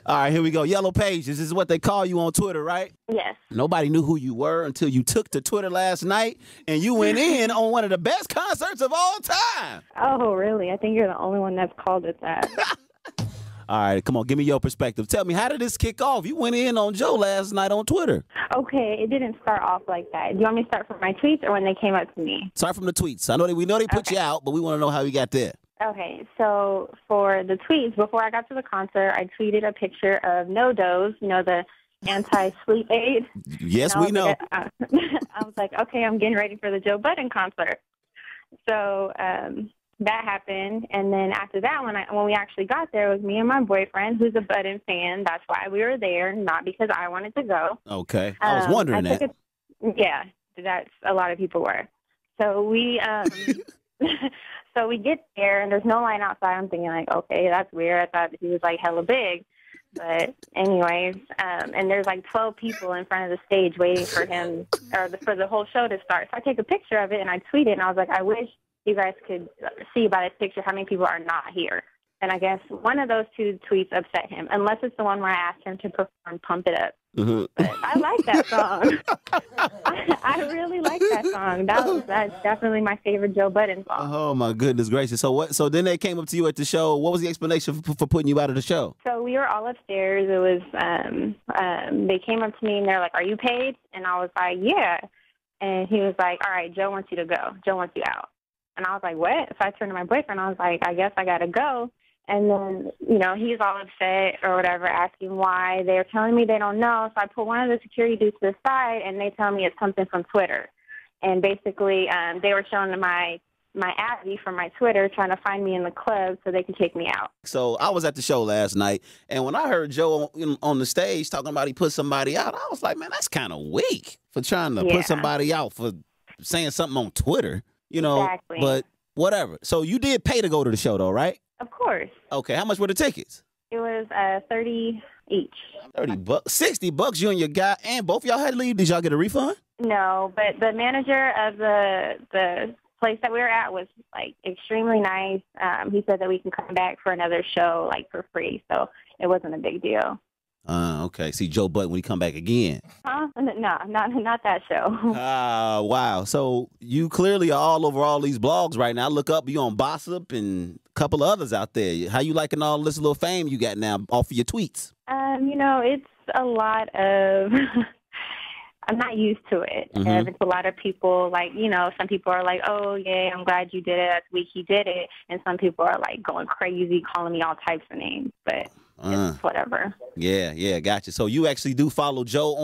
All right, here we go. Yellow Pages. This is what they call you on Twitter, right? Yes. Nobody knew who you were until you took to Twitter last night and you went in on one of the best concerts of all time. Oh, really? I think you're the only one that's called it that. All right, come on, give me your perspective. Tell me, how did this kick off? You went in on Joe last night on Twitter. Okay, it didn't start off like that. Do you want me to start from my tweets or when they came up to me? Start from the tweets. We know they put you out, but we want to know how you got there. Okay, so for the tweets, before I got to the concert, I tweeted a picture of No-Dose, the anti-sleep aid. Yes, we know. I was like, okay, I'm getting ready for the Joe Budden concert. So that happened, and then after that, when we actually got there, it was me and my boyfriend, who's a Budden fan. That's why we were there, not because I wanted to go. Okay, I was wondering that. Yeah, that's a lot of people were. So we so we get there, and there's no line outside. I'm thinking, like, okay, that's weird. I thought he was, like, hella big. But anyways, and there's, like, 12 people in front of the stage waiting for him, or for the whole show to start. So I take a picture of it, and I tweet it, and I was like, I wish you guys could see by this picture how many people are not here. And I guess one of those two tweets upset him, unless it's the one where I asked him to perform Pump It Up. Mm-hmm. But I like that song. I really like that song. That's definitely my favorite Joe Budden song. Oh, my goodness gracious. So then they came up to you at the show. What was the explanation for putting you out of the show? So we were all upstairs. It was, they came up to me and they're like, are you paid? And I was like, yeah. And he was like, all right, Joe wants you to go. Joe wants you out. And I was like, what? So I turned to my boyfriend. I was like, I guess I got to go. And then, he's all upset or whatever, asking why. They're telling me they don't know. So I put one of the security dudes to the side, and they tell me it's something from Twitter. And basically, they were showing my ID from my Twitter, trying to find me in the club so they can take me out. So I was at the show last night, and when I heard Joe on the stage talking about he put somebody out, I was like, man, that's kind of weak for trying to put somebody out for saying something on Twitter, Exactly. But whatever. So you did pay to go to the show, though, right? Of course. Okay, how much were the tickets? It was $30 each. $30, $60. You and your guy, and both y'all had to leave. Did y'all get a refund? No, but the manager of the place that we were at was like extremely nice. He said that we can come back for another show like for free, so it wasn't a big deal. Okay. See Joe Budden when he come back again. Huh? No, not that show. Wow. So you clearly are all over all these blogs right now. I look up, you on Bossip and a couple of others out there. How you liking all this little fame you got now off of your tweets? It's a lot of... I'm not used to it. Mm-hmm. It's a lot of people, like, some people are like, oh, yeah, I'm glad you did it. That's weak he did it. And some people are, like, going crazy, calling me all types of names. But it's whatever. Yeah, gotcha. So you actually do follow Joe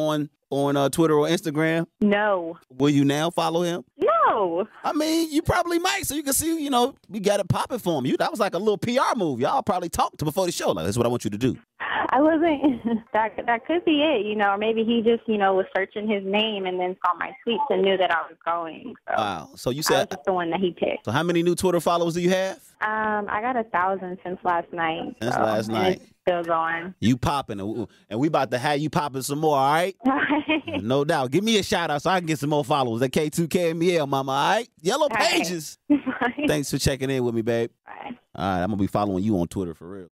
on Twitter or Instagram? No. Will you now follow him? No. I mean, you probably might, so you can see, we got it popping for him. That was like a little PR move. Y'all probably talked before the show. Like, that's what I want you to do. I wasn't, that could be it, or maybe he just, was searching his name and then saw my tweets and knew that I was going. So wow. So you I said was just the one that he picked. So how many new Twitter followers do you have? I got 1,000 since last night. Since last night. It's still going. You popping, and we about to have you popping some more, all right? No doubt. Give me a shout out so I can get some more followers at K2 KMEL, mama, all right? Yellow Pages. Right. Thanks for checking in with me, babe. Bye. All right, I'm going to be following you on Twitter for real.